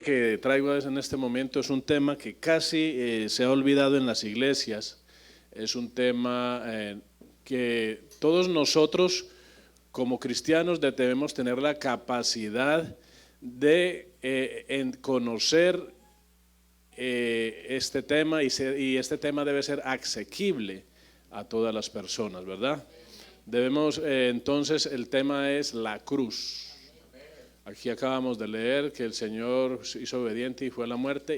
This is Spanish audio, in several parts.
que traigo en este momento es un tema que casi se ha olvidado en las iglesias. Es un tema que todos nosotros como cristianos debemos tener la capacidad de conocer este tema y este tema debe ser asequible a todas las personas, ¿verdad? Debemos, entonces el tema es la cruz. Aquí acabamos de leer que el Señor se hizo obediente y fue a la muerte,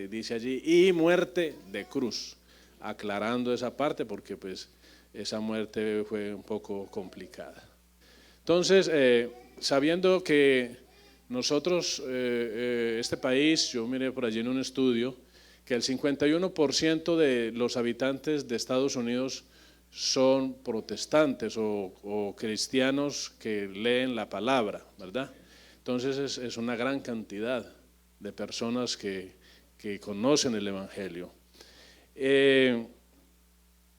dice allí, y muerte de cruz, aclarando esa parte porque pues esa muerte fue un poco complicada. Entonces, sabiendo que nosotros, este país, yo miré por allí en un estudio, que el 51% de los habitantes de Estados Unidos son protestantes o cristianos que leen la palabra, ¿verdad? Entonces es una gran cantidad de personas que conocen el Evangelio.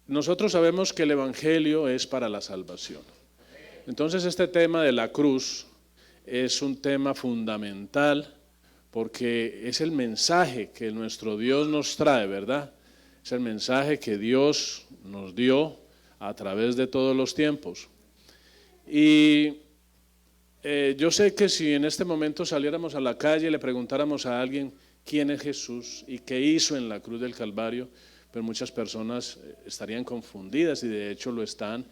Nosotros sabemos que el Evangelio es para la salvación. Entonces este tema de la cruz es un tema fundamental porque es el mensaje que nuestro Dios nos trae, ¿verdad? Es el mensaje que Dios nos dio a través de todos los tiempos. Y yo sé que si en este momento saliéramos a la calle y le preguntáramos a alguien quién es Jesús y qué hizo en la cruz del Calvario, pues muchas personas estarían confundidas y de hecho lo están,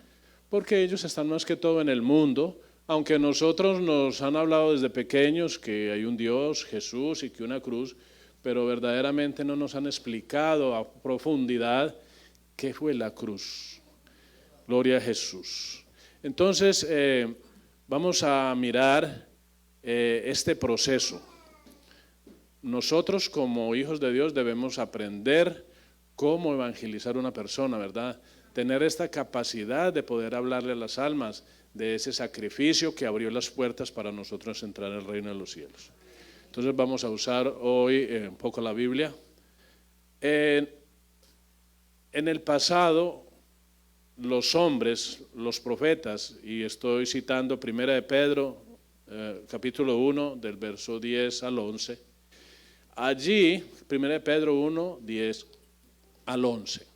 porque ellos están más que todo en el mundo, aunque nosotros nos han hablado desde pequeños que hay un Dios, Jesús y que una cruz, pero verdaderamente no nos han explicado a profundidad qué fue la cruz. Gloria a Jesús. Entonces, vamos a mirar este proceso. Nosotros como hijos de Dios debemos aprender cómo evangelizar a una persona, ¿verdad? Tener esta capacidad de poder hablarle a las almas de ese sacrificio que abrió las puertas para nosotros entrar al reino de los cielos. Entonces vamos a usar hoy un poco la Biblia. En el pasado, los hombres, los profetas, y estoy citando 1 de Pedro, capítulo 1, del verso 10 al 11. Allí, 1 de Pedro 1, 10 al 11.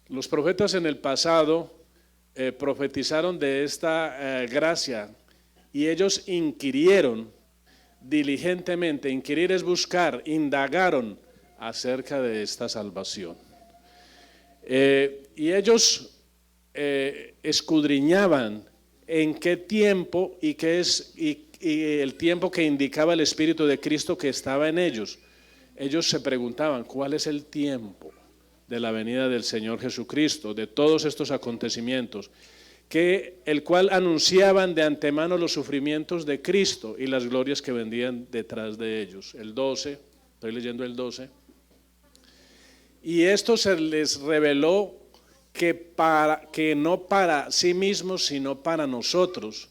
Los profetas en el pasado profetizaron de esta gracia y ellos inquirieron diligentemente. Inquirir es buscar, indagaron acerca de esta salvación. Y ellos escudriñaban en qué tiempo y el tiempo que indicaba el Espíritu de Cristo que estaba en ellos. Ellos se preguntaban, ¿cuál es el tiempo de la venida del Señor Jesucristo, de todos estos acontecimientos, el cual anunciaban de antemano los sufrimientos de Cristo y las glorias que vendían detrás de ellos? El 12, estoy leyendo el 12. Y esto se les reveló que no para sí mismos, sino para nosotros,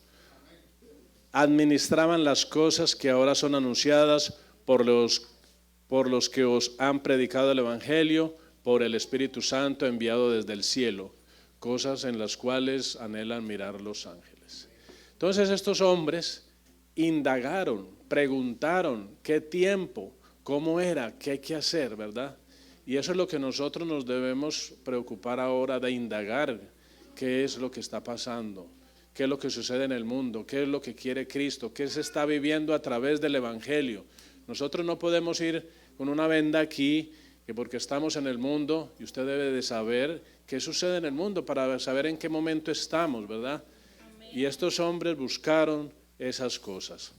administraban las cosas que ahora son anunciadas por los que os han predicado el Evangelio, por el Espíritu Santo enviado desde el cielo, cosas en las cuales anhelan mirar los ángeles. Entonces estos hombres indagaron, preguntaron qué tiempo, cómo era, qué hay que hacer, ¿verdad? Y eso es lo que nosotros nos debemos preocupar ahora, de indagar qué es lo que está pasando, qué es lo que sucede en el mundo, qué es lo que quiere Cristo, qué se está viviendo a través del Evangelio. Nosotros no podemos ir con una venda aquí, que porque estamos en el mundo, y usted debe de saber qué sucede en el mundo para saber en qué momento estamos, ¿verdad? Amén. Y estos hombres buscaron esas cosas.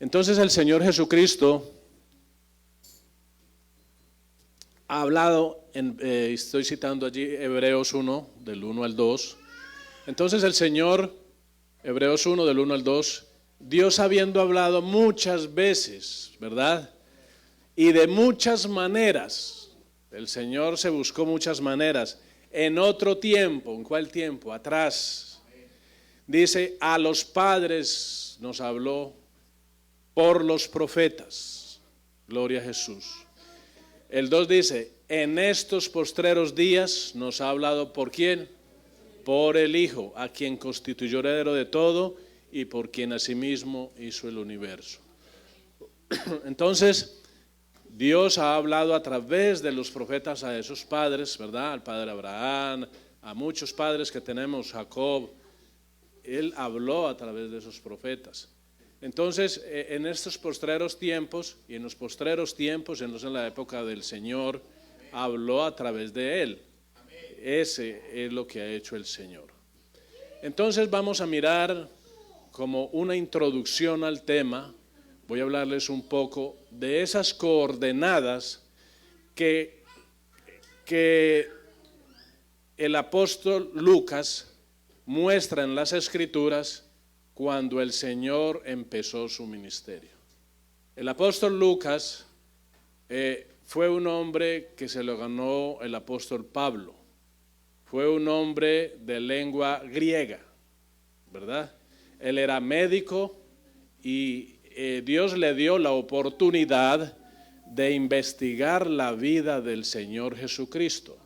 Entonces el Señor Jesucristo ha hablado, estoy citando allí Hebreos 1, del 1 al 2. Entonces el Señor, Hebreos 1, del 1 al 2, Dios habiendo hablado muchas veces, ¿verdad? Y de muchas maneras, el Señor se buscó muchas maneras, en otro tiempo. ¿En cuál tiempo? Atrás. Dice, a los padres nos habló por los profetas. Gloria a Jesús. El 2 dice, en estos postreros días nos ha hablado ¿por quién? Por el Hijo, a quien constituyó heredero de todo y por quien asimismo hizo el universo. Entonces, Dios ha hablado a través de los profetas a esos padres, ¿verdad? Al padre Abraham, a muchos padres que tenemos, Jacob. Él habló a través de esos profetas. Entonces, en estos postreros tiempos, y en los postreros tiempos, en la época del Señor, habló a través de Él. Ese es lo que ha hecho el Señor. Entonces vamos a mirar como una introducción al tema. Voy a hablarles un poco de esas coordenadas que el apóstol Lucas muestra en las Escrituras cuando el Señor empezó su ministerio. El apóstol Lucas fue un hombre que se lo ganó el apóstol Pablo. Fue un hombre de lengua griega, ¿verdad? Él era médico y Dios le dio la oportunidad de investigar la vida del Señor Jesucristo.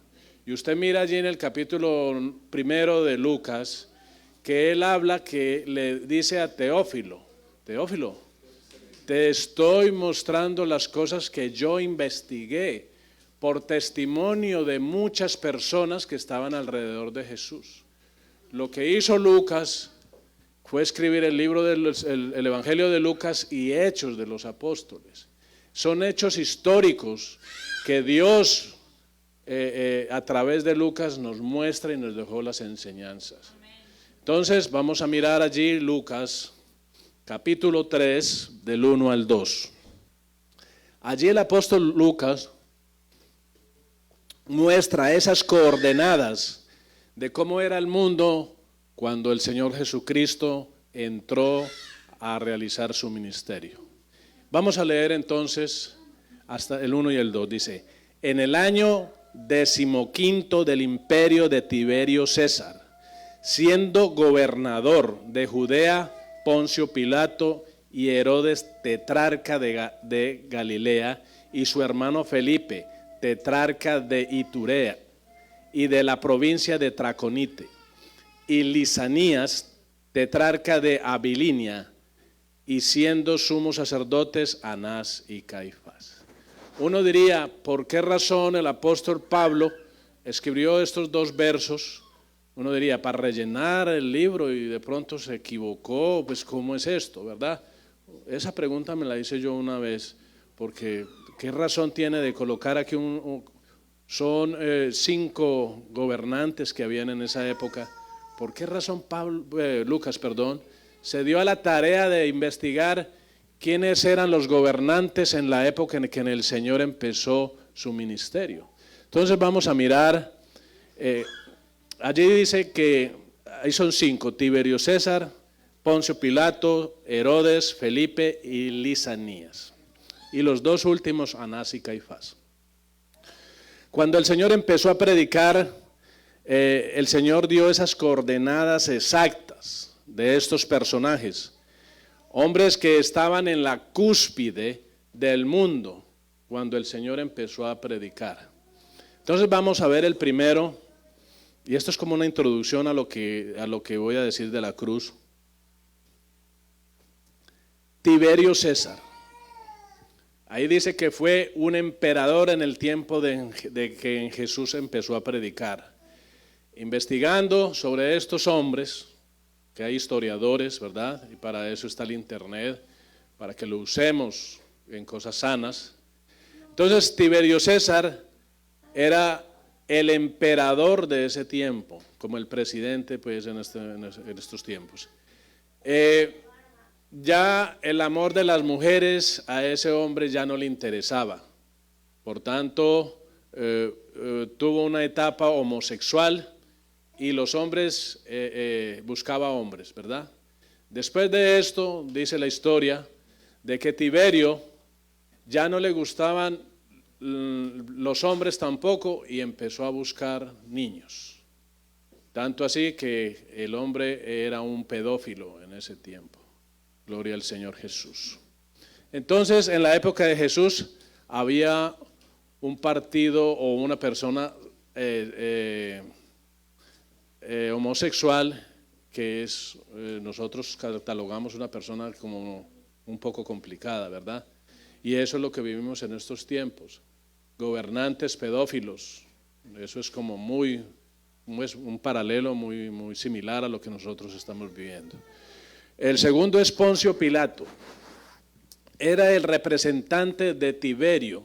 Y usted mira allí en el capítulo 1 de Lucas, que él habla, que le dice a Teófilo, Teófilo, te estoy mostrando las cosas que yo investigué por testimonio de muchas personas que estaban alrededor de Jesús. Lo que hizo Lucas fue escribir el libro el Evangelio de Lucas y Hechos de los Apóstoles. Son hechos históricos que Dios a través de Lucas nos muestra y nos dejó las enseñanzas. Entonces vamos a mirar allí Lucas capítulo 3 del 1 al 2. Allí el apóstol Lucas muestra esas coordenadas de cómo era el mundo cuando el Señor Jesucristo entró a realizar su ministerio. Vamos a leer entonces hasta el 1 y el 2. Dice, en el año 15 del imperio de Tiberio César, siendo gobernador de Judea Poncio Pilato y Herodes tetrarca de Galilea y su hermano Felipe tetrarca de Iturea y de la provincia de Traconite y Lisanías tetrarca de Abilinia y siendo sumos sacerdotes Anás y Caifás. Uno diría, ¿por qué razón el apóstol Pablo escribió estos dos versos? Uno diría, para rellenar el libro y de pronto se equivocó, pues ¿cómo es esto, verdad? Esa pregunta me la hice yo una vez, porque ¿qué razón tiene de colocar aquí son 5 gobernantes que habían en esa época? ¿Por qué razón Lucas se dio a la tarea de investigar quiénes eran los gobernantes en la época en que el Señor empezó su ministerio? Entonces vamos a mirar, allí dice que ahí son 5, Tiberio César, Poncio Pilato, Herodes, Felipe y Lisanías. Y los 2 últimos, Anás y Caifás. Cuando el Señor empezó a predicar, el Señor dio esas coordenadas exactas de estos personajes, hombres que estaban en la cúspide del mundo cuando el Señor empezó a predicar. Entonces vamos a ver el primero, y esto es como una introducción a lo que voy a decir de la cruz. Tiberio César. Ahí dice que fue un emperador en el tiempo de que Jesús empezó a predicar. Investigando sobre estos hombres, que hay historiadores, ¿verdad? Y para eso está el internet, para que lo usemos en cosas sanas. Entonces Tiberio César era el emperador de ese tiempo, como el presidente pues en estos tiempos. Ya el amor de las mujeres a ese hombre ya no le interesaba, por tanto tuvo una etapa homosexual y los hombres buscaba hombres, ¿verdad? Después de esto dice la historia de que Tiberio ya no le gustaban los hombres tampoco y empezó a buscar niños, tanto así que el hombre era un pedófilo en ese tiempo. Gloria al Señor Jesús. Entonces, en la época de Jesús había un partido o una persona homosexual que nosotros catalogamos una persona como un poco complicada, ¿verdad? Y eso es lo que vivimos en estos tiempos. Gobernantes pedófilos. Eso es como es un paralelo muy similar a lo que nosotros estamos viviendo. El segundo es Poncio Pilato. Era el representante de Tiberio,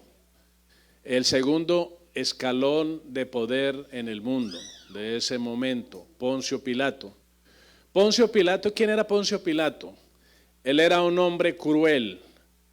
el segundo escalón de poder en el mundo de ese momento, Poncio Pilato. Poncio Pilato, ¿quién era Poncio Pilato? Él era un hombre cruel,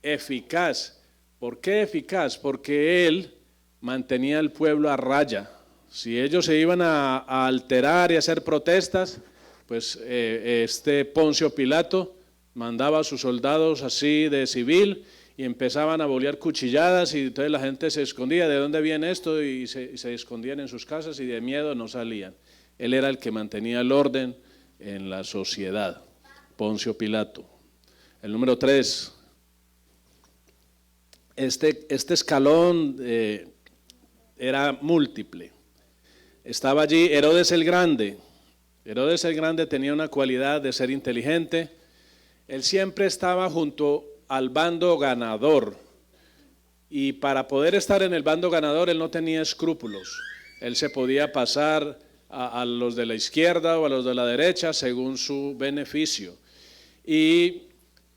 eficaz. ¿Por qué eficaz? Porque él mantenía al pueblo a raya. Si ellos se iban a alterar y a hacer protestas, pues este Poncio Pilato mandaba a sus soldados así de civil y empezaban a bolear cuchilladas, y entonces la gente se escondía. ¿De dónde viene esto? Y se escondían en sus casas y de miedo no salían. Él era el que mantenía el orden en la sociedad, Poncio Pilato. El número 3, este escalón era múltiple. Estaba allí Herodes el Grande. Herodes el Grande tenía una cualidad de ser inteligente. Él siempre estaba junto al bando ganador, y para poder estar en el bando ganador él no tenía escrúpulos. Él se podía pasar a los de la izquierda o a los de la derecha según su beneficio, y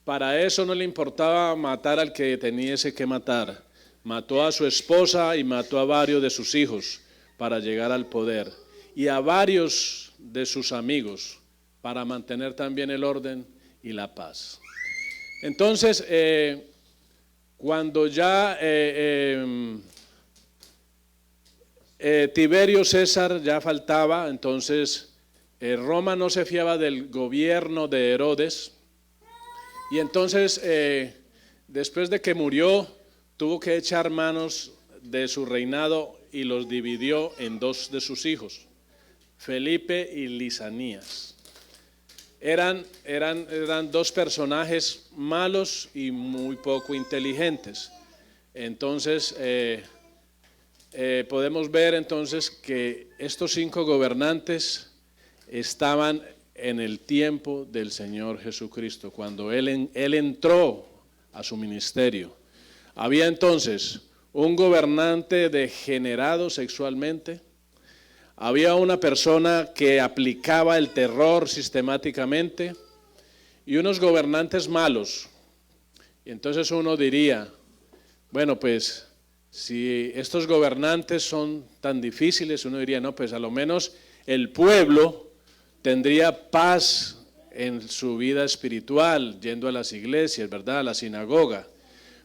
para eso no le importaba matar al que teniese que matar. Mató a su esposa y mató a varios de sus hijos para llegar al poder, y a varios de sus amigos para mantener también el orden y la paz. Entonces, cuando ya Tiberio César ya faltaba, entonces Roma no se fiaba del gobierno de Herodes, y entonces después de que murió tuvo que echar manos de su reinado y los dividió en 2 de sus hijos, Felipe y Lisanías. Eran 2 personajes malos y muy poco inteligentes. Entonces podemos ver entonces que estos 5 gobernantes estaban en el tiempo del Señor Jesucristo, cuando Él entró a su ministerio. Había entonces un gobernante degenerado sexualmente. Había una persona que aplicaba el terror sistemáticamente y unos gobernantes malos. Y entonces uno diría, bueno, pues si estos gobernantes son tan difíciles, uno diría, no, pues a lo menos el pueblo tendría paz en su vida espiritual, yendo a las iglesias, ¿verdad?, a la sinagoga.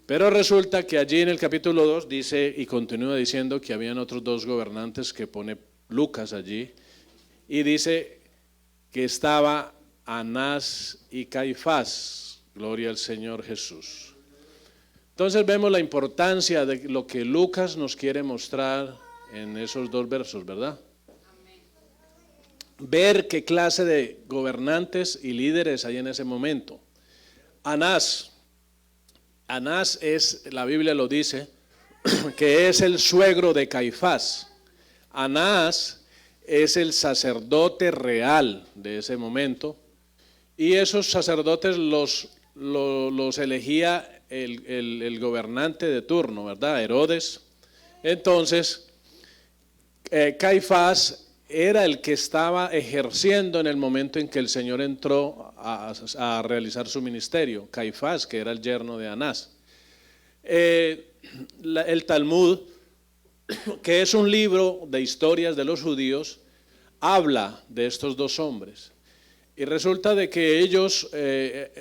Pero resulta que allí en el capítulo 2 dice, y continúa diciendo, que habían otros 2 gobernantes que pone Lucas allí, y dice que estaba Anás y Caifás. Gloria al Señor Jesús. Entonces vemos la importancia de lo que Lucas nos quiere mostrar en esos 2 versos, ¿verdad? Ver qué clase de gobernantes y líderes hay en ese momento. Anás es, la Biblia lo dice, que es el suegro de Caifás. Anás es el sacerdote real de ese momento, y esos sacerdotes los elegía el gobernante de turno, ¿verdad?, Herodes. Entonces, Caifás era el que estaba ejerciendo en el momento en que el Señor entró a realizar su ministerio. Caifás, que era el yerno de Anás. El Talmud, que es un libro de historias de los judíos, habla de estos 2 hombres. Y resulta de que ellos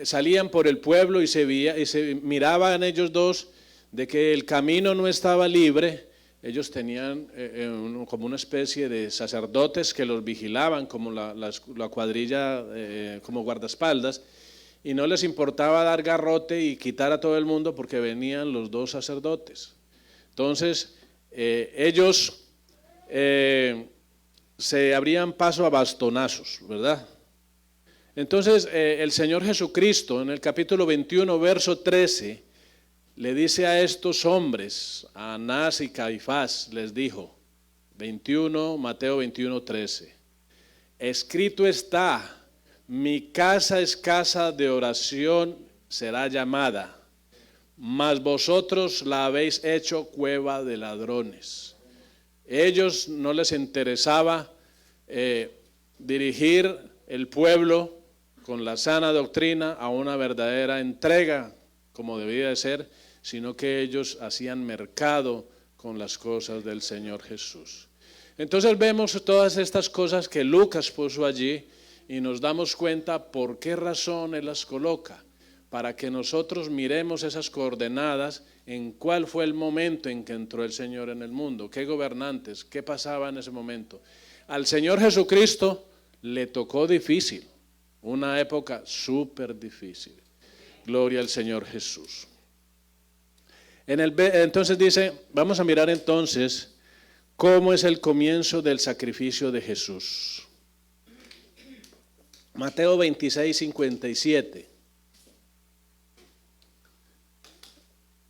salían por el pueblo y se miraban ellos 2 de que el camino no estaba libre. Ellos tenían como una especie de sacerdotes que los vigilaban, como la cuadrilla, como guardaespaldas, y no les importaba dar garrote y quitar a todo el mundo porque venían los 2 sacerdotes. Entonces ellos se abrían paso a bastonazos, ¿verdad? Entonces el Señor Jesucristo en el capítulo 21, verso 13, le dice a estos hombres, a Anás y Caifás, les dijo, Mateo 21, 13, escrito está, mi casa es casa de oración, será llamada, mas vosotros la habéis hecho cueva de ladrones. Ellos no les interesaba dirigir el pueblo con la sana doctrina a una verdadera entrega, como debía de ser, sino que ellos hacían mercado con las cosas del Señor Jesús. Entonces vemos todas estas cosas que Lucas puso allí y nos damos cuenta por qué razón Él las coloca, para que nosotros miremos esas coordenadas en cuál fue el momento en que entró el Señor en el mundo, qué gobernantes, qué pasaba en ese momento. Al Señor Jesucristo le tocó difícil, una época súper difícil. Gloria al Señor Jesús. Entonces dice, vamos a mirar entonces cómo es el comienzo del sacrificio de Jesús. Mateo 26, 57.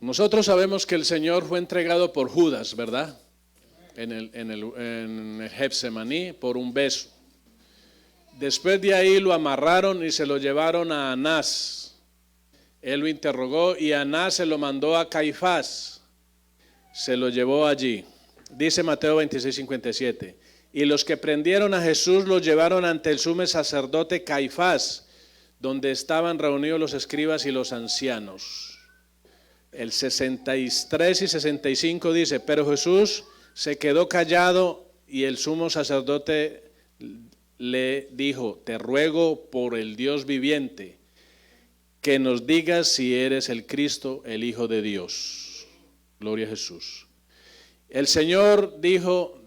Nosotros sabemos que el Señor fue entregado por Judas, ¿verdad? En el Getsemaní, por un beso. Después de ahí lo amarraron y se lo llevaron a Anás. Él lo interrogó y Anás se lo mandó a Caifás. Se lo llevó allí. Dice Mateo 26, 57. Y los que prendieron a Jesús lo llevaron ante el sumo sacerdote Caifás, donde estaban reunidos los escribas y los ancianos. El 63 y 65 dice, pero Jesús se quedó callado y el sumo sacerdote le dijo, te ruego por el Dios viviente, que nos digas si eres el Cristo, el Hijo de Dios. Gloria a Jesús. El Señor dijo,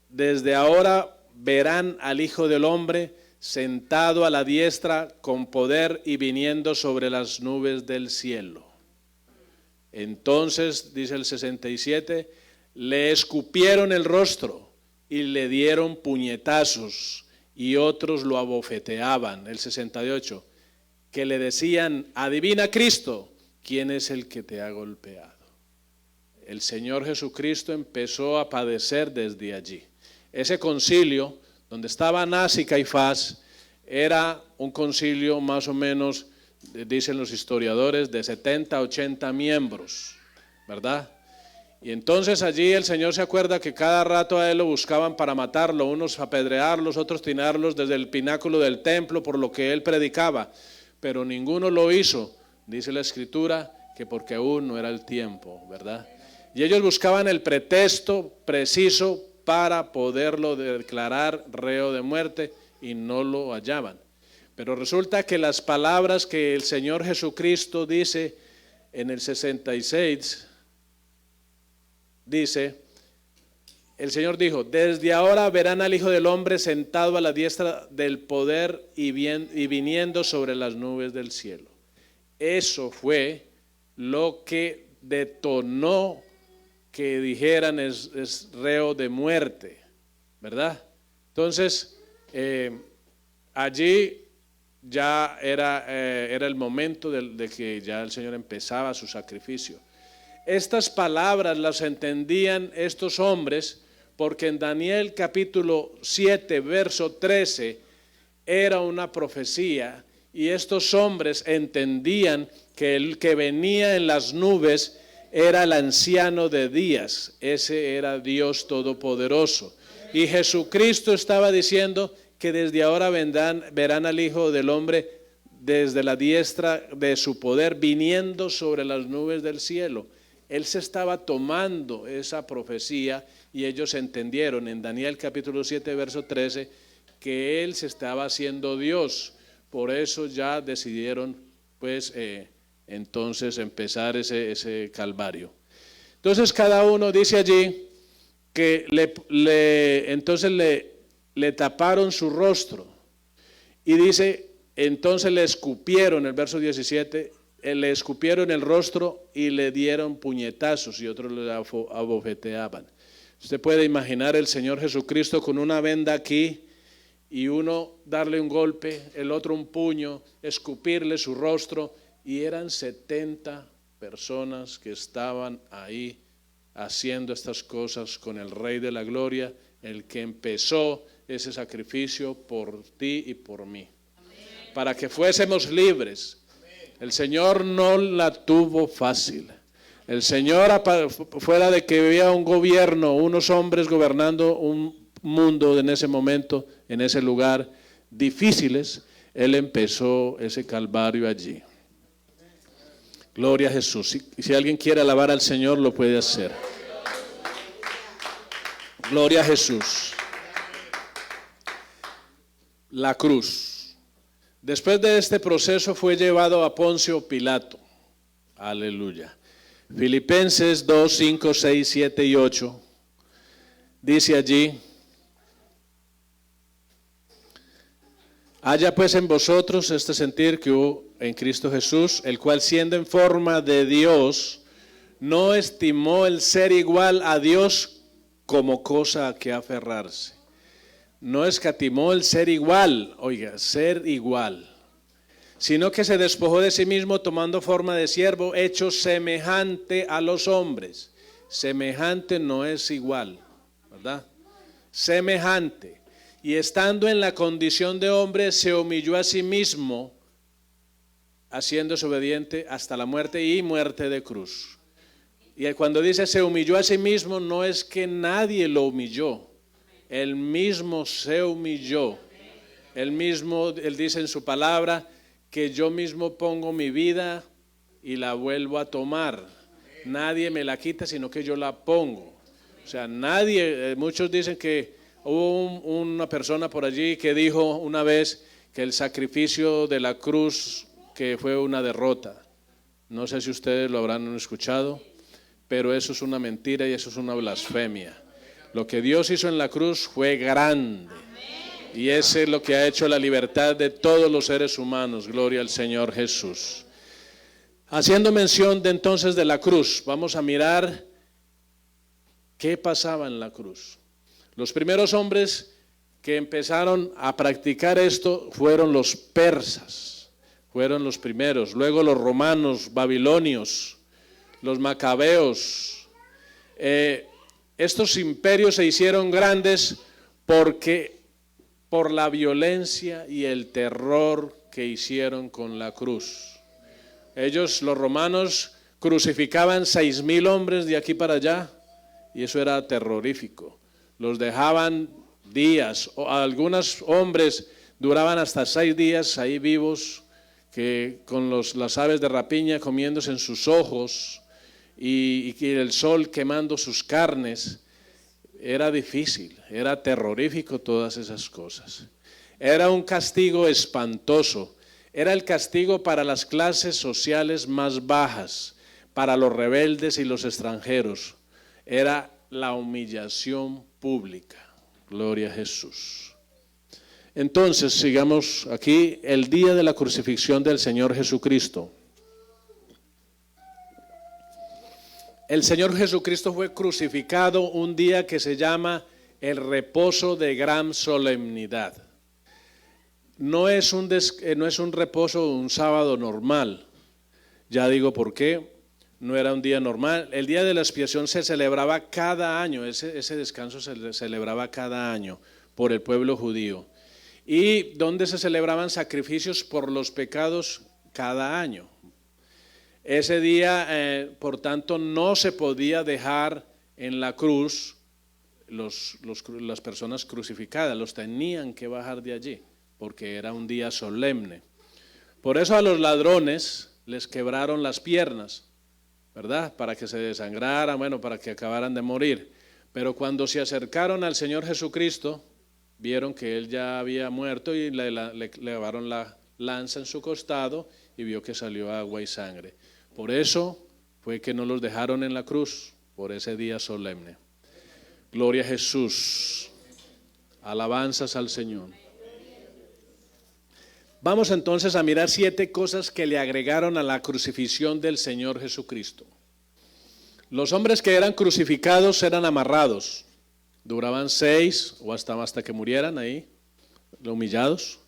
desde ahora verán al Hijo del Hombre sentado a la diestra con poder y viniendo sobre las nubes del cielo. Entonces, dice el 67, le escupieron el rostro y le dieron puñetazos y otros lo abofeteaban. El 68, que le decían, adivina Cristo, ¿quién es el que te ha golpeado? El Señor Jesucristo empezó a padecer desde allí. Ese concilio, donde estaba Anás y Caifás, era un concilio más o menos, dicen los historiadores, de 70 a 80 miembros, ¿verdad? Y entonces allí el Señor se acuerda que cada rato a Él lo buscaban para matarlo, unos apedrearlos, otros tirarlos desde el pináculo del templo por lo que Él predicaba, pero ninguno lo hizo, dice la Escritura, que porque aún no era el tiempo, ¿verdad? Y ellos buscaban el pretexto preciso para poderlo declarar reo de muerte y no lo hallaban. Pero resulta que las palabras que el Señor Jesucristo dice en el 66, dice, el Señor dijo, desde ahora verán al Hijo del Hombre sentado a la diestra del poder y viniendo sobre las nubes del cielo. Eso fue lo que detonó que dijeran es reo de muerte, ¿verdad? Entonces, allí ya era el momento de que ya el Señor empezaba su sacrificio. Estas palabras las entendían estos hombres porque en Daniel capítulo 7, verso 13, era una profecía y estos hombres entendían que el que venía en las nubes era el anciano de días, ese era Dios Todopoderoso. Y Jesucristo estaba diciendo que desde ahora verán al Hijo del Hombre desde la diestra de su poder viniendo sobre las nubes del cielo. Él se estaba tomando esa profecía y ellos entendieron en Daniel capítulo 7, verso 13, que Él se estaba haciendo Dios. Por eso ya decidieron pues entonces empezar ese calvario. Entonces cada uno dice allí que entonces le taparon su rostro y dice, entonces le escupieron, el verso 17, le escupieron el rostro y le dieron puñetazos y otros le abofeteaban. Usted puede imaginar el Señor Jesucristo con una venda aquí y uno darle un golpe, el otro un puño, escupirle su rostro, y eran 70 personas que estaban ahí haciendo estas cosas con el Rey de la Gloria, el que empezó ese sacrificio por ti y por mí, para que fuésemos libres. El Señor no la tuvo fácil. El Señor, fuera de que había un gobierno, unos hombres gobernando un mundo en ese momento, en ese lugar, difíciles, Él empezó ese calvario allí. Gloria a Jesús. Si alguien quiere alabar al Señor, lo puede hacer. Gloria a Jesús. La cruz. Después de este proceso fue llevado a Poncio Pilato. Aleluya. Filipenses 2, 5, 6, 7 y 8. Dice allí: haya pues en vosotros este sentir que hubo en Cristo Jesús, el cual siendo en forma de Dios, no estimó el ser igual a Dios como cosa a que aferrarse. No escatimó el ser igual, oiga, ser igual, sino que se despojó de sí mismo tomando forma de siervo, hecho semejante a los hombres. Semejante no es igual, ¿verdad? Semejante. Y estando en la condición de hombre, se humilló a sí mismo, haciéndose obediente hasta la muerte y muerte de cruz. Y cuando dice se humilló a sí mismo, no es que nadie lo humilló. Él mismo se humilló. Él dice en su palabra que yo mismo pongo mi vida y la vuelvo a tomar. Nadie me la quita, sino que yo la pongo. O sea, nadie, muchos dicen que hubo una persona por allí que dijo una vez que el sacrificio de la cruz que fue una derrota. No sé si ustedes lo habrán escuchado, pero eso es una mentira y eso es una blasfemia. Lo que Dios hizo en la cruz fue grande. Y ese es lo que ha hecho la libertad de todos los seres humanos. Gloria al Señor Jesús. Haciendo mención de entonces de la cruz, vamos a mirar qué pasaba en la cruz. Los primeros hombres que empezaron a practicar esto fueron los persas, fueron los primeros, luego los romanos, babilonios, los macabeos. Estos imperios se hicieron grandes por la violencia y el terror que hicieron con la cruz. Ellos, los romanos, crucificaban 6,000 hombres de aquí para allá y eso era terrorífico. Los dejaban días, o algunos hombres duraban hasta 6 días ahí vivos, que con las aves de rapiña comiéndose en sus ojos y el sol quemando sus carnes. Era difícil, era terrorífico todas esas cosas. Era un castigo espantoso, era el castigo para las clases sociales más bajas, para los rebeldes y los extranjeros. Era la humillación pública. Gloria a Jesús. Entonces, sigamos aquí, el día de la crucifixión del Señor Jesucristo. El Señor Jesucristo fue crucificado un día que se llama el reposo de gran solemnidad. No es un reposo un sábado normal. Ya digo por qué. No era un día normal. El día de la expiación se celebraba cada año. Ese descanso se celebraba cada año por el pueblo judío. Y donde se celebraban sacrificios por los pecados cada año. Ese día, por tanto, no se podía dejar en la cruz las personas crucificadas, los tenían que bajar de allí, porque era un día solemne. Por eso a los ladrones les quebraron las piernas, ¿verdad? Para que se desangraran, para que acabaran de morir. Pero cuando se acercaron al Señor Jesucristo, vieron que Él ya había muerto y le clavaron la lanza en su costado y vio que salió agua y sangre. Por eso fue que no los dejaron en la cruz, por ese día solemne. Gloria a Jesús. Alabanzas al Señor. Vamos entonces a mirar 7 cosas que le agregaron a la crucifixión del Señor Jesucristo. Los hombres que eran crucificados eran amarrados. Duraban 6 o hasta que murieran ahí, humillados.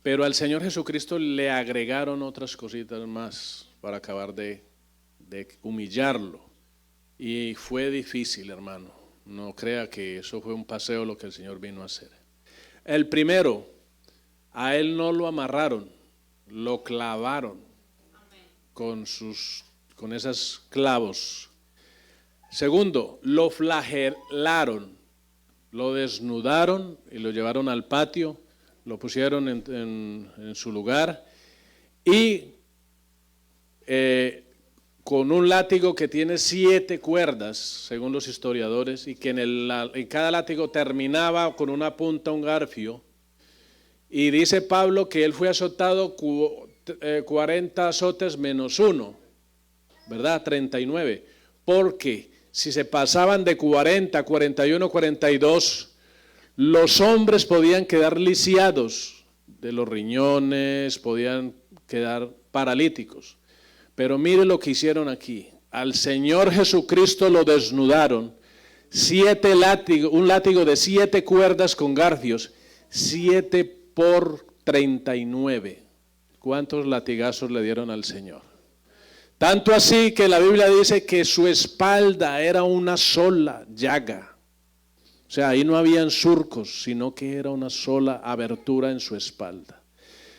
Pero al Señor Jesucristo le agregaron otras cositas más para acabar de humillarlo. Y fue difícil, hermano. No crea que eso fue un paseo lo que el Señor vino a hacer. El primero, a Él no lo amarraron, lo clavaron. con esos clavos. Segundo, lo flagelaron, lo desnudaron y lo llevaron al patio, lo pusieron en su lugar y con un látigo que tiene 7 cuerdas, según los historiadores, y que en cada látigo terminaba con una punta un garfio. Y dice Pablo que él fue azotado 40 azotes menos 1, ¿verdad? 39. Porque si se pasaban de 40, 41, 42, los hombres podían quedar lisiados de los riñones, podían quedar paralíticos. Pero mire lo que hicieron aquí. Al Señor Jesucristo lo desnudaron, un látigo de 7 cuerdas con garfios, 7 por 39. ¿Cuántos latigazos le dieron al Señor? Tanto así que la Biblia dice que su espalda era una sola llaga. O sea, ahí no habían surcos, sino que era una sola abertura en su espalda.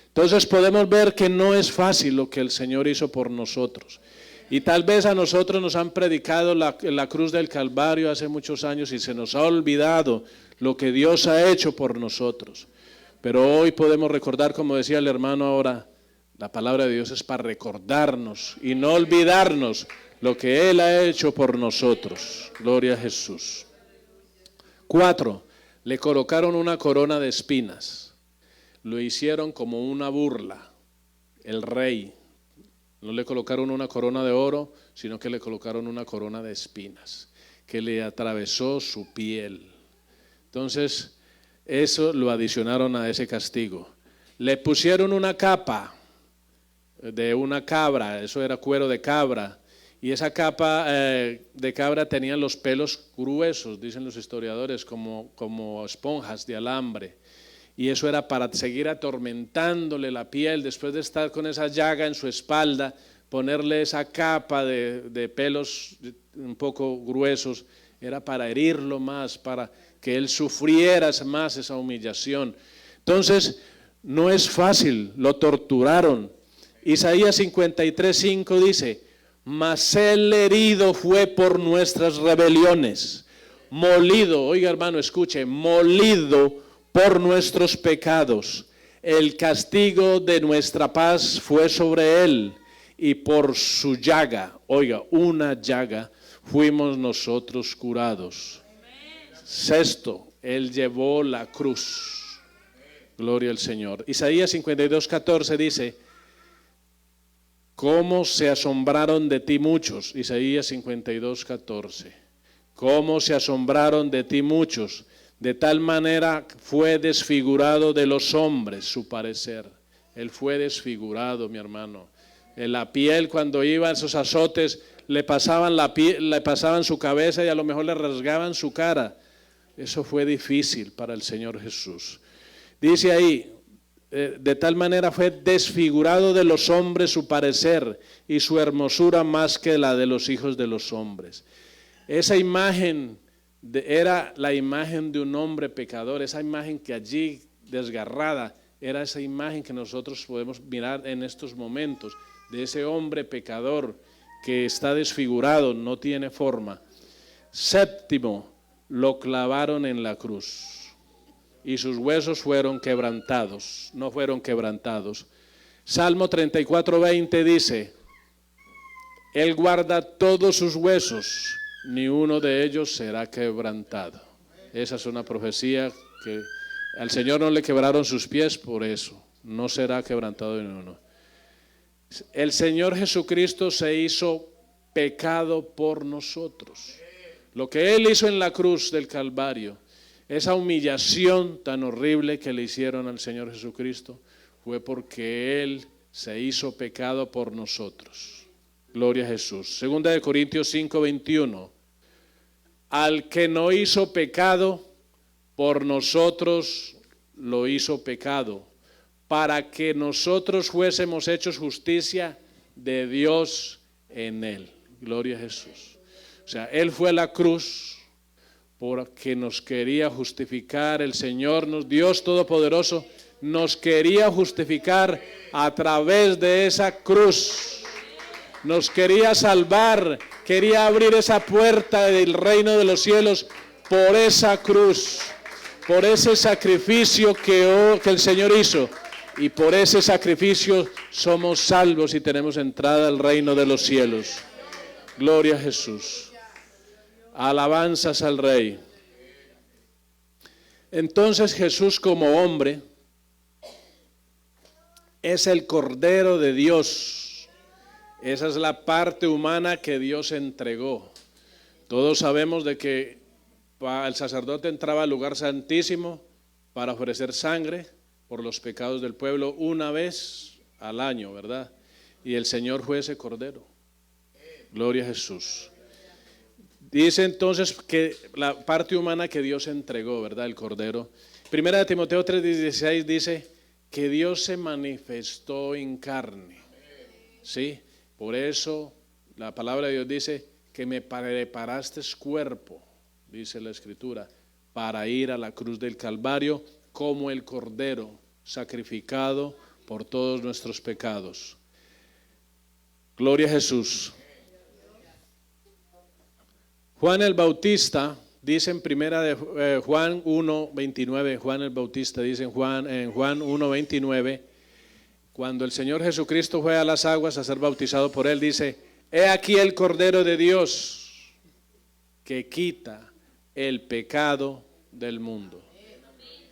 Entonces podemos ver que no es fácil lo que el Señor hizo por nosotros. Y tal vez a nosotros nos han predicado la cruz del Calvario hace muchos años y se nos ha olvidado lo que Dios ha hecho por nosotros. Pero hoy podemos recordar, como decía el hermano ahora, la palabra de Dios es para recordarnos y no olvidarnos lo que Él ha hecho por nosotros. Gloria a Jesús. 4. Le colocaron una corona de espinas. Lo hicieron como una burla. El rey. No le colocaron una corona de oro, sino que le colocaron una corona de espinas, que le atravesó su piel. Entonces, eso lo adicionaron a ese castigo. Le pusieron una capa de una cabra, eso era cuero de cabra, y esa capa de cabra tenía los pelos gruesos, dicen los historiadores, como esponjas de alambre. Y eso era para seguir atormentándole la piel, después de estar con esa llaga en su espalda, ponerle esa capa de pelos un poco gruesos, era para herirlo más, para que él sufriera más esa humillación. Entonces, no es fácil, lo torturaron. Isaías 53:5 dice, mas el herido fue por nuestras rebeliones, molido, oiga hermano, escuche, molido por nuestros pecados, el castigo de nuestra paz fue sobre él, y por su llaga, oiga, una llaga, fuimos nosotros curados. Sexto, él llevó la cruz. Gloria al Señor. Isaías 52:14 dice, ¿cómo se asombraron de ti muchos? Isaías 52:14. ¿Cómo se asombraron de ti muchos? De tal manera fue desfigurado de los hombres su parecer. Él fue desfigurado, mi hermano. En la piel, cuando iban esos azotes, le pasaban su cabeza y a lo mejor le rasgaban su cara. Eso fue difícil para el Señor Jesús. Dice ahí, de tal manera fue desfigurado de los hombres su parecer y su hermosura más que la de los hijos de los hombres. Esa imagen era la imagen de un hombre pecador, esa imagen que allí desgarrada, era esa imagen que nosotros podemos mirar en estos momentos, de ese hombre pecador que está desfigurado, no tiene forma. Séptimo, lo clavaron en la cruz y sus huesos fueron quebrantados, no fueron quebrantados. Salmo 34:20 dice, Él guarda todos sus huesos, ni uno de ellos será quebrantado. Esa es una profecía que al Señor no le quebraron sus pies, por eso no será quebrantado ni uno. El Señor Jesucristo se hizo pecado por nosotros. Lo que Él hizo en la cruz del Calvario, esa humillación tan horrible que le hicieron al Señor Jesucristo, fue porque Él se hizo pecado por nosotros. Gloria a Jesús. Segunda de Corintios 5:21. Al que no hizo pecado, por nosotros lo hizo pecado, para que nosotros fuésemos hechos justicia de Dios en él. Gloria a Jesús. O sea, Él fue a la cruz porque nos quería justificar. El Señor, Dios Todopoderoso, nos quería justificar a través de esa cruz. nos quería salvar, quería abrir esa puerta del reino de los cielos por esa cruz, por ese sacrificio que el Señor hizo. Y por ese sacrificio somos salvos y tenemos entrada al reino de los cielos. Gloria a Jesús. Alabanzas al Rey. Entonces Jesús como hombre es el Cordero de Dios. Esa es la parte humana que Dios entregó. Todos sabemos de que el sacerdote entraba al lugar santísimo para ofrecer sangre por los pecados del pueblo una vez al año, ¿verdad? Y el Señor fue ese Cordero. Gloria a Jesús. Dice entonces que la parte humana que Dios entregó, ¿verdad? El Cordero. Primera de Timoteo 3:16 dice que Dios se manifestó en carne. ¿Sí? Por eso la palabra de Dios dice que me preparaste cuerpo, dice la Escritura, para ir a la cruz del Calvario como el Cordero sacrificado por todos nuestros pecados. Gloria a Jesús. Juan el Bautista dice en primera de Juan 1:29, Juan el Bautista dice en Juan 1:29, cuando el Señor Jesucristo fue a las aguas a ser bautizado por él, dice: he aquí el Cordero de Dios que quita el pecado del mundo.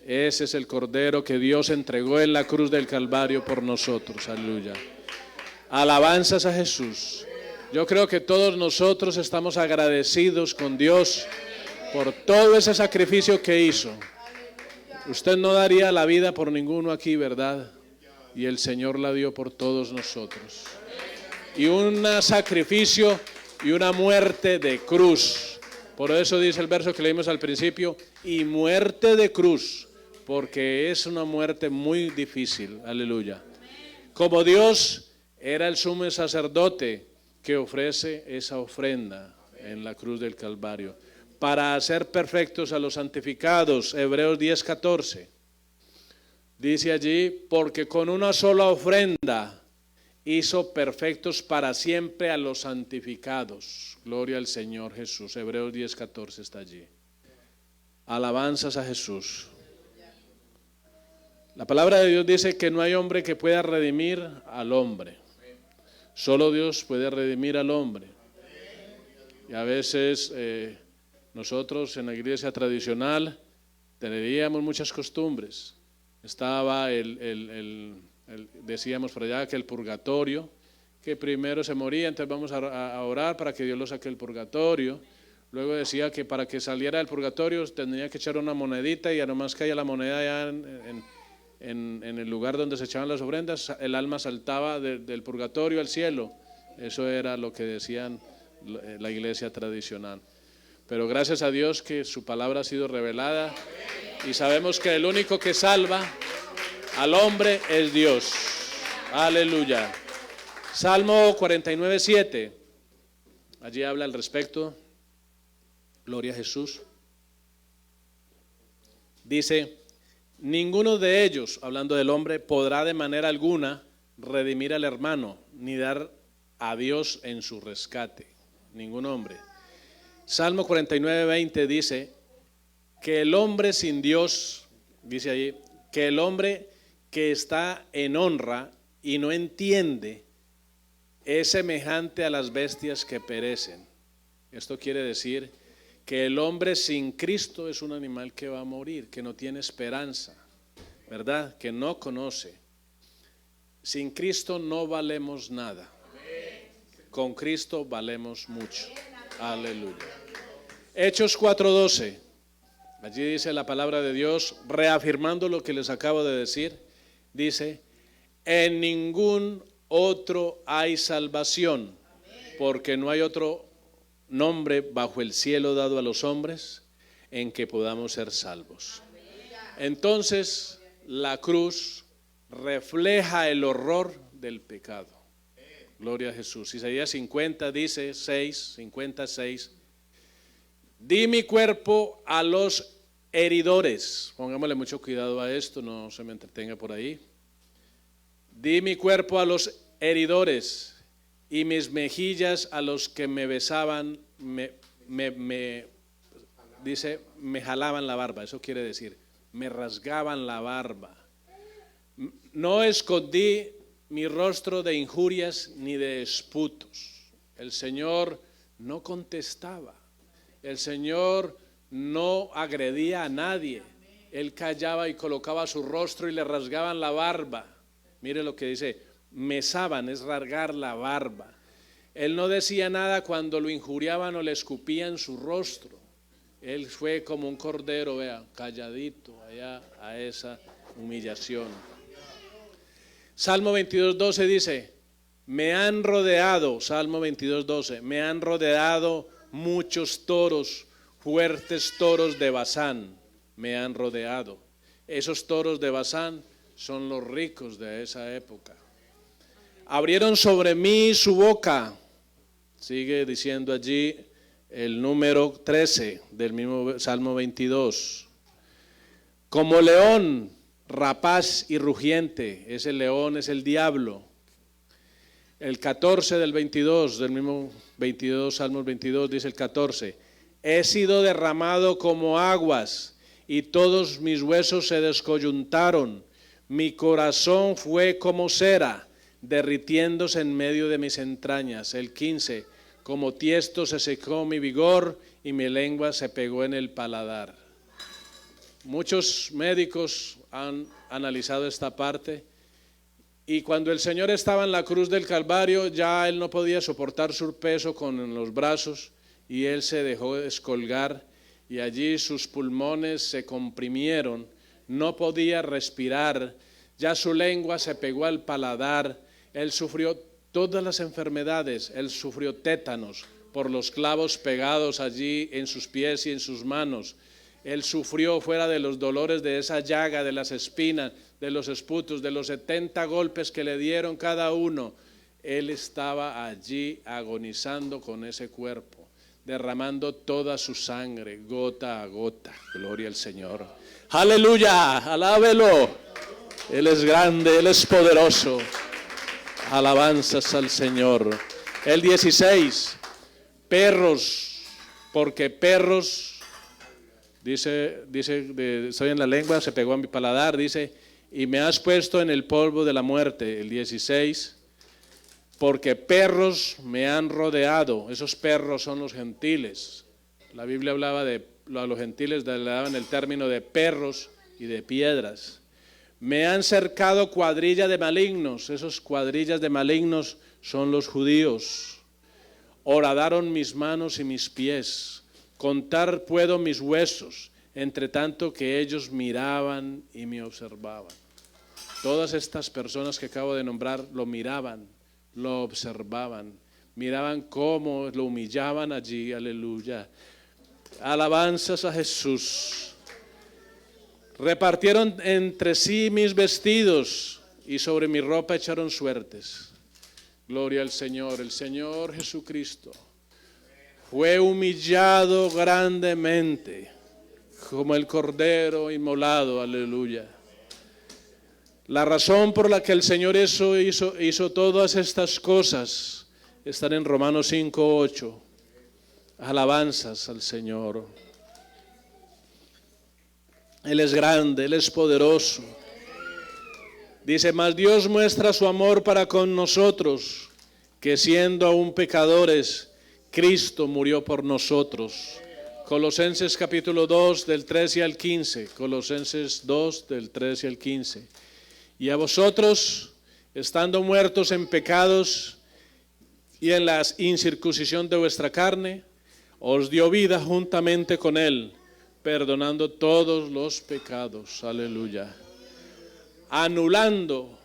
Ese es el Cordero que Dios entregó en la cruz del Calvario por nosotros. Aleluya. Alabanzas a Jesús. Yo creo que todos nosotros estamos agradecidos con Dios por todo ese sacrificio que hizo. Usted no daría la vida por ninguno aquí, ¿verdad? Y el Señor la dio por todos nosotros. Y un sacrificio y una muerte de cruz. Por eso dice el verso que leímos al principio, y muerte de cruz, porque es una muerte muy difícil. Aleluya. Como Dios era el sumo sacerdote que ofrece esa ofrenda en la cruz del Calvario para hacer perfectos a los santificados. Hebreos 10:14 dice allí: porque con una sola ofrenda hizo perfectos para siempre a los santificados. Gloria al Señor Jesús. Hebreos 10:14 está allí. Alabanzas a Jesús. La palabra de Dios dice que no hay hombre que pueda redimir al hombre. Solo Dios puede redimir al hombre. Y a veces nosotros en la iglesia tradicional teníamos muchas costumbres. Estaba decíamos por allá que el purgatorio, que primero se moría, entonces vamos a orar para que Dios lo saque del purgatorio. Luego decía que para que saliera del purgatorio tenía que echar una monedita, y a nomás caía la moneda ya en el lugar donde se echaban las ofrendas, el alma saltaba del purgatorio al cielo. Eso era lo que decían la iglesia tradicional. Pero gracias a Dios que su palabra ha sido revelada y sabemos que el único que salva al hombre es Dios. Aleluya. Salmo 49:7. Allí habla al respecto. Gloria a Jesús. Dice: ninguno de ellos, hablando del hombre, podrá de manera alguna redimir al hermano, ni dar a Dios en su rescate. Ningún hombre. Salmo 49:20 dice que el hombre sin Dios, dice allí, que el hombre que está en honra y no entiende es semejante a las bestias que perecen. Esto quiere decir que el hombre sin Cristo es un animal que va a morir, que no tiene esperanza, ¿verdad? Que no conoce. Sin Cristo no valemos nada. Con Cristo valemos mucho. Aleluya. Hechos 4:12. Allí dice la palabra de Dios, reafirmando lo que les acabo de decir. Dice: en ningún otro hay salvación, porque no hay otro nombre bajo el cielo dado a los hombres en que podamos ser salvos. Entonces la cruz refleja el horror del pecado. Gloria a Jesús. Isaías 50 dice 56: di mi cuerpo a los heridores. Pongámosle mucho cuidado a esto, no se me entretenga por ahí. Di mi cuerpo a los heridores y mis mejillas a los que me besaban, dice, me jalaban la barba, eso quiere decir, me rasgaban la barba. No escondí mi rostro de injurias ni de esputos. El Señor no contestaba, el Señor no agredía a nadie. Él callaba y colocaba su rostro y le rasgaban la barba. Mire lo que dice, mesaban, es rasgar la barba. Él no decía nada cuando lo injuriaban o le escupían su rostro. Él fue como un cordero, vea, calladito allá a esa humillación. Salmo 22:12 dice, me han rodeado, Salmo 22:12, me han rodeado muchos toros, fuertes toros de Basán, me han rodeado. Esos toros de Basán son los ricos de esa época. Abrieron sobre mí su boca, sigue diciendo allí el número 13 del mismo Salmo 22. Como león, rapaz y rugiente, ese león es el diablo. El 14 del 22, del mismo 22, Salmos 22, dice el 14, he sido derramado como aguas y todos mis huesos se descoyuntaron, mi corazón fue como cera, derritiéndose en medio de mis entrañas. El 15, como tiesto se secó mi vigor y mi lengua se pegó en el paladar. Muchos médicos han analizado esta parte y cuando el Señor estaba en la cruz del Calvario ya Él no podía soportar su peso con los brazos y Él se dejó descolgar y allí sus pulmones se comprimieron, no podía respirar, ya su lengua se pegó al paladar, Él sufrió todas las enfermedades, Él sufrió tétanos por los clavos pegados allí en sus pies y en sus manos. Él sufrió fuera de los dolores de esa llaga, de las espinas, de los esputos, de los 70 golpes que le dieron cada uno. Él estaba allí agonizando con ese cuerpo, derramando toda su sangre, gota a gota. Gloria al Señor. Aleluya, alábelo. Él es grande, Él es poderoso. Alabanzas al Señor. El 16, perros, porque perros, dice, estoy en la lengua, se pegó a mi paladar, dice, y me has puesto en el polvo de la muerte. El 16, porque perros me han rodeado. Esos perros son los gentiles. La Biblia hablaba a los gentiles, le daban el término de perros y de piedras. Me han cercado cuadrilla de malignos. Esos cuadrillas de malignos son los judíos. Horadaron mis manos y mis pies. Contar puedo mis huesos, entre tanto que ellos miraban y me observaban. Todas estas personas que acabo de nombrar lo miraban, lo observaban, miraban cómo lo humillaban allí, aleluya. Alabanzas a Jesús. Repartieron entre sí mis vestidos y sobre mi ropa echaron suertes. Gloria al Señor, el Señor Jesucristo fue humillado grandemente como el cordero inmolado, aleluya. La razón por la que el Señor hizo todas estas cosas están en Romanos 5:8. Alabanzas al Señor. Él es grande, Él es poderoso. Dice, mas Dios muestra su amor para con nosotros, que siendo aún pecadores, Cristo murió por nosotros. Colosenses capítulo 2 del 13 al 15. Colosenses 2 del 13 al 15. Y a vosotros, estando muertos en pecados y en la incircuncisión de vuestra carne, os dio vida juntamente con Él, perdonando todos los pecados, aleluya, anulando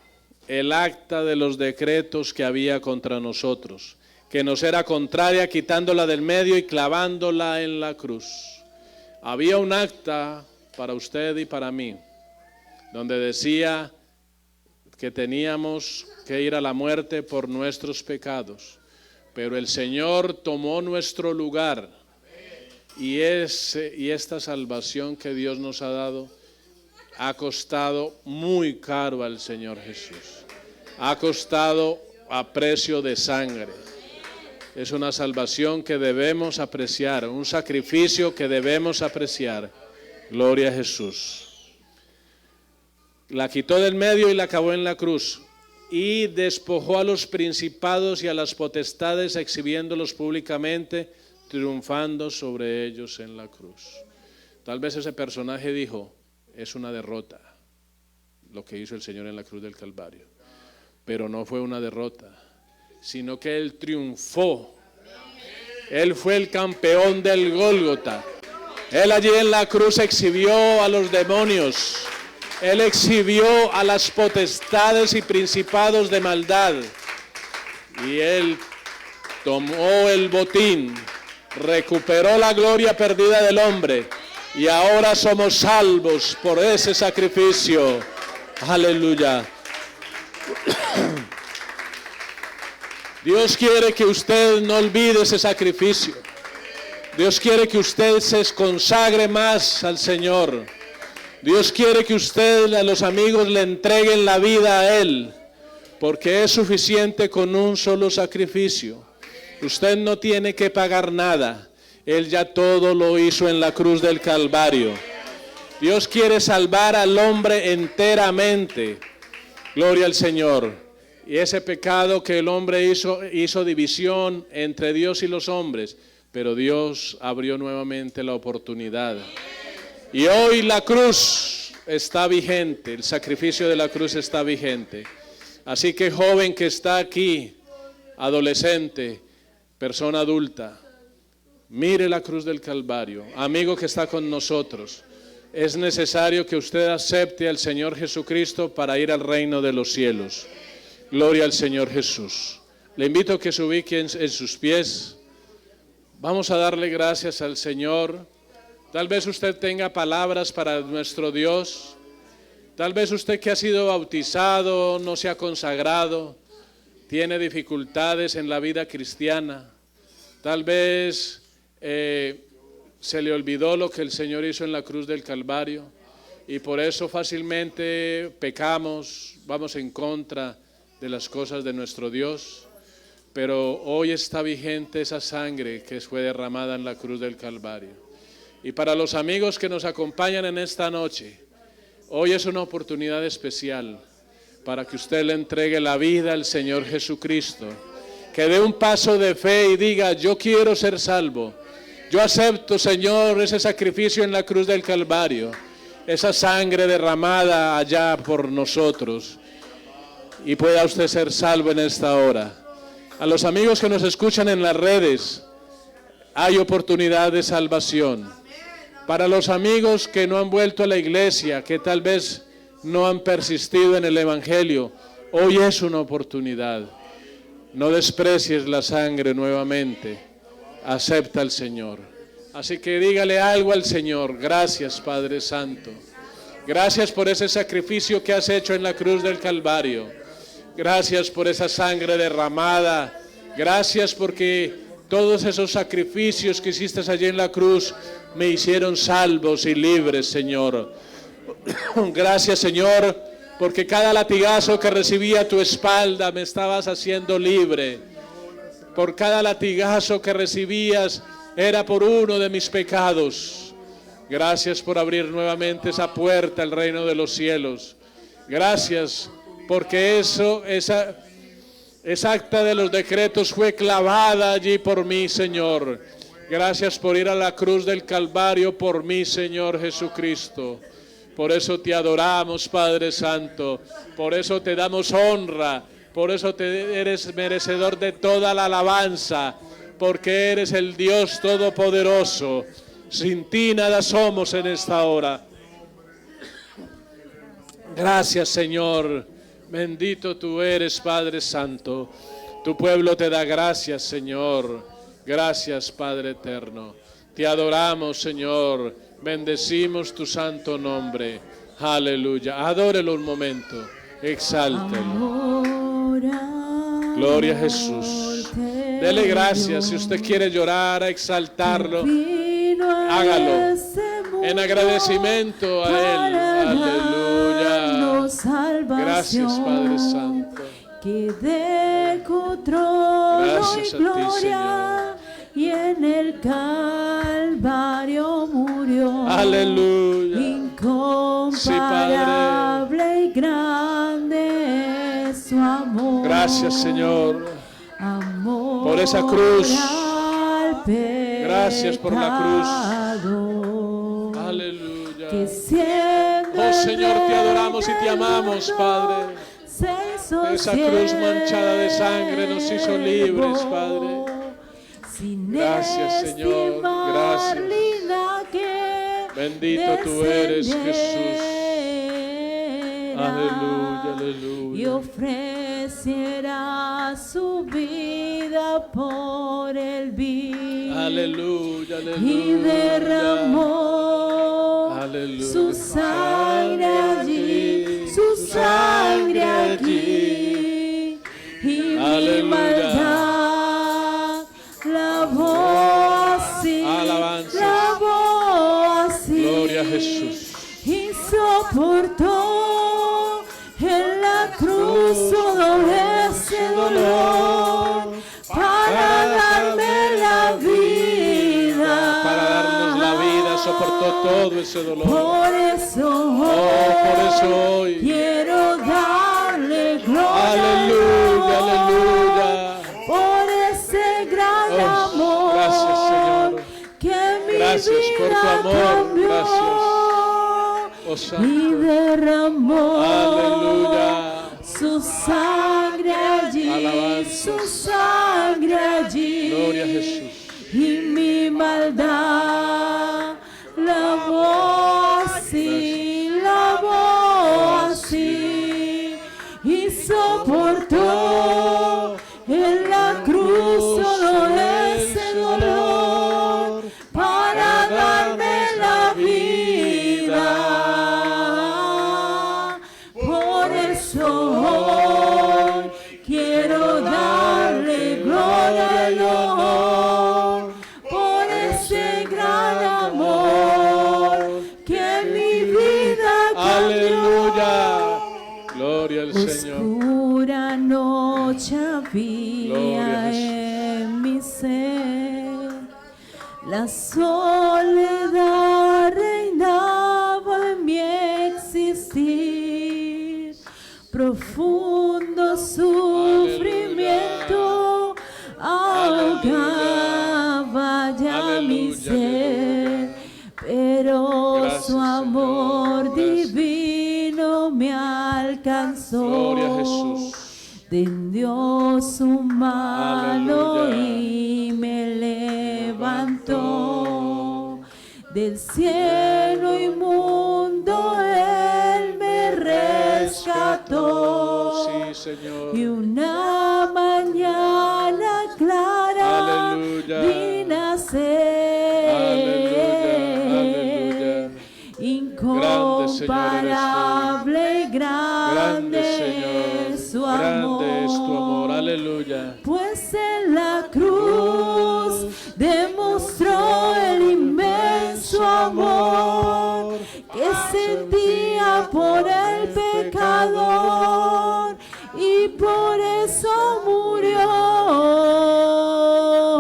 el acta de los decretos que había contra nosotros, que nos era contraria, quitándola del medio y clavándola en la cruz. Había un acta para usted y para mí, donde decía que teníamos que ir a la muerte por nuestros pecados, pero el Señor tomó nuestro lugar. Y esta salvación que Dios nos ha dado ha costado muy caro al Señor Jesús. Ha costado a precio de sangre. Es una salvación que debemos apreciar, un sacrificio que debemos apreciar. Gloria a Jesús. La quitó del medio y la acabó en la cruz. Y despojó a los principados y a las potestades, exhibiéndolos públicamente, triunfando sobre ellos en la cruz. Tal vez ese personaje dijo, es una derrota lo que hizo el Señor en la cruz del Calvario. Pero no fue una derrota, sino que Él triunfó. Él fue el campeón del Gólgota. Él allí en la cruz exhibió a los demonios. Él exhibió a las potestades y principados de maldad. Y Él tomó el botín, recuperó la gloria perdida del hombre. Y ahora somos salvos por ese sacrificio. Aleluya. Dios quiere que usted no olvide ese sacrificio. Dios quiere que usted se consagre más al Señor. Dios quiere que usted a los amigos le entreguen la vida a Él, porque es suficiente con un solo sacrificio. Usted no tiene que pagar nada. Él ya todo lo hizo en la cruz del Calvario. Dios quiere salvar al hombre enteramente. Gloria al Señor. Y ese pecado que el hombre hizo división entre Dios y los hombres, pero Dios abrió nuevamente la oportunidad. Y hoy la cruz está vigente, el sacrificio de la cruz está vigente. Así que joven que está aquí, adolescente, persona adulta, mire la cruz del Calvario. Amigo que está con nosotros, es necesario que usted acepte al Señor Jesucristo para ir al reino de los cielos. Gloria al Señor Jesús. Le invito a que se ubique en sus pies. Vamos a darle gracias al Señor. Tal vez usted tenga palabras para nuestro Dios. Tal vez usted que ha sido bautizado, no se ha consagrado, tiene dificultades en la vida cristiana. Tal vez se le olvidó lo que el Señor hizo en la cruz del Calvario y por eso fácilmente pecamos, vamos en contra de las cosas de nuestro Dios. Pero hoy está vigente esa sangre que fue derramada en la cruz del Calvario. Y para los amigos que nos acompañan en esta noche, hoy es una oportunidad especial para que usted le entregue la vida al Señor Jesucristo. Que dé un paso de fe y diga, yo quiero ser salvo. Yo acepto, Señor, ese sacrificio en la cruz del Calvario, esa sangre derramada allá por nosotros. Y pueda usted ser salvo en esta hora. A los amigos que nos escuchan en las redes, hay oportunidad de salvación. Para los amigos que no han vuelto a la iglesia, que tal vez no han persistido en el Evangelio, hoy es una oportunidad. No desprecies la sangre nuevamente. Acepta al Señor. Así que dígale algo al Señor. Gracias, Padre Santo. Gracias por ese sacrificio que has hecho en la cruz del Calvario. Gracias por esa sangre derramada. Gracias porque todos esos sacrificios que hiciste allí en la cruz me hicieron salvos y libres, Señor. Gracias, Señor, porque cada latigazo que recibí a tu espalda me estabas haciendo libre. Por cada latigazo que recibías era por uno de mis pecados. Gracias por abrir nuevamente esa puerta al reino de los cielos. Gracias porque esa acta de los decretos fue clavada allí por mí, Señor. Gracias por ir a la cruz del Calvario por mí, Señor Jesucristo. Por eso te adoramos, Padre Santo. Por eso te damos honra. Por eso eres merecedor de toda la alabanza. Porque eres el Dios Todopoderoso. Sin ti nada somos en esta hora. Gracias, Señor. Bendito tú eres, Padre Santo. Tu pueblo te da gracias, Señor. Gracias, Padre eterno. Te adoramos, Señor. Bendecimos tu santo nombre. Aleluya. Adórelo un momento. Exáltelo. Gloria a Jesús. Dele gracias. Si usted quiere llorar, exaltarlo, hágalo en agradecimiento a Él. Aleluya. Gracias, Padre Santo. que dejó trono Gracias y a ti, gloria y en el Calvario murió. Aleluya. Incomparable y grande es su amor. Gracias, Señor, Amor por esa cruz. al Gracias por la cruz. pecado. Aleluya. Que siendo Oh Señor, te adoramos y te del amamos, mundo, Padre. se hizo Esa cruz siervo. manchada de sangre nos hizo libres, Padre. Sin Gracias, Señor. estimar Gracias. linda que Bendito tú eres, Jesús. descendiera Aleluya, y aleluya. ofreciera su vida por el bien. Aleluya, aleluya. Y derramó Aleluya. su sangre allí, su sangre aquí, y mi Aleluya. maldad lavó así, Alabanzas. lavó así, Gloria a Jesús. y soportó en la cruz todo ese dolor para darme la vida. Para darnos la vida, soportó todo ese dolor. Por eso hoy quiero darle gloria. Aleluya, aleluya. Por ese gran amor. Gracias, Señor. Que mi Gracias por tu vida amor. cambió. Gracias. Oh Y Santo. derramó Aleluya. su sangre allí. Alabanzas. Su sangre allí. Gloria a Jesús. Y mi maldad lavó así, lavó así, y soportó en la cruz todo ese dolor para darme la vida. Por eso hoy quiero darle gloria y honor por ese gran amor que mi vida cambió. Aleluya. Gloria al Señor. Oscura noche había Gloria a en mi ser, la soledad reinaba en mi existir, profundo sufrimiento ahogaba ya mi Aleluya, ser, pero Gracias, su amor Señor. Gracias. divino me alcanzó. Gloria a Jesús. Tendió su mano Aleluya. y me levantó del cielo inmundo, él me rescató. Sí, Señor. Y una mañana clara Aleluya. vi nacer. Aleluya. Incomparable y grande es su amor. Grande es tu amor. Aleluya. Pues en la cruz demostró el inmenso amor que sentía por el pecador y por eso murió.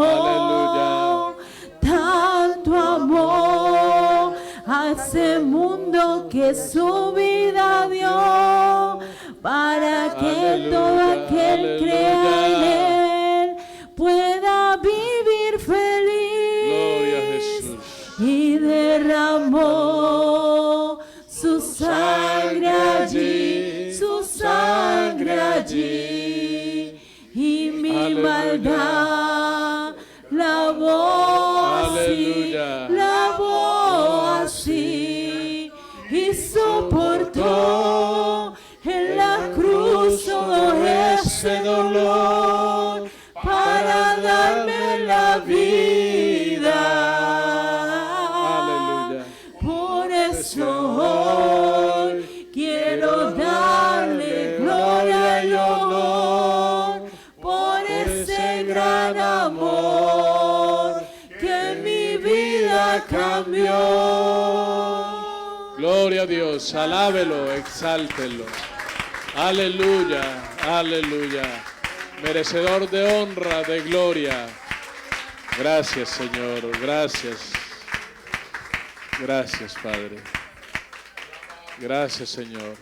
Aleluya. Tanto amor a ese mundo que su vida dio para que Aleluya, todo aquel crea en aleluya. él pueda vivir feliz. Gloria a Jesús. Y derramó su sangre allí, su sangre allí, y mi Aleluya. maldad lavó así, Aleluya. lavó así, y soportó en la cruz todo ese dolor para darme la vida. Aleluya. Por eso hoy quiero darle gloria y honor por ese gran amor que mi vida cambió. Gloria a Dios. Alábelo, exáltelo. Aleluya, aleluya. Merecedor de honra, de gloria. Gracias, Señor, gracias. Gracias, Padre. Gracias, Señor.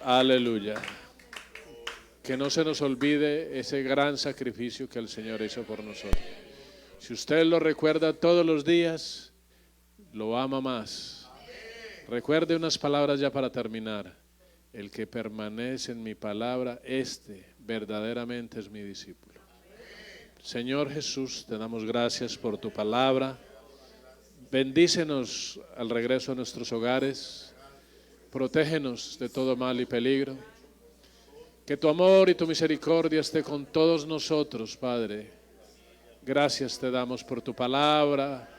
Aleluya. Que no se nos olvide ese gran sacrificio que el Señor hizo por nosotros. Si usted lo recuerda todos los días, lo ama más. Recuerde unas palabras ya para terminar. El que permanece en mi palabra, este verdaderamente es mi discípulo. Señor Jesús, te damos gracias por tu palabra. Bendícenos al regreso a nuestros hogares. Protégenos de todo mal y peligro. Que tu amor y tu misericordia esté con todos nosotros, Padre. Gracias te damos por tu palabra.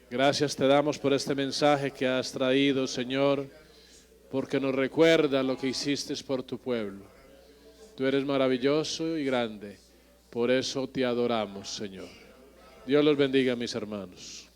Gracias te damos por este mensaje que has traído, Señor, porque nos recuerda lo que hiciste por tu pueblo. Tú eres maravilloso y grande. Por eso te adoramos, Señor. Dios los bendiga, mis hermanos.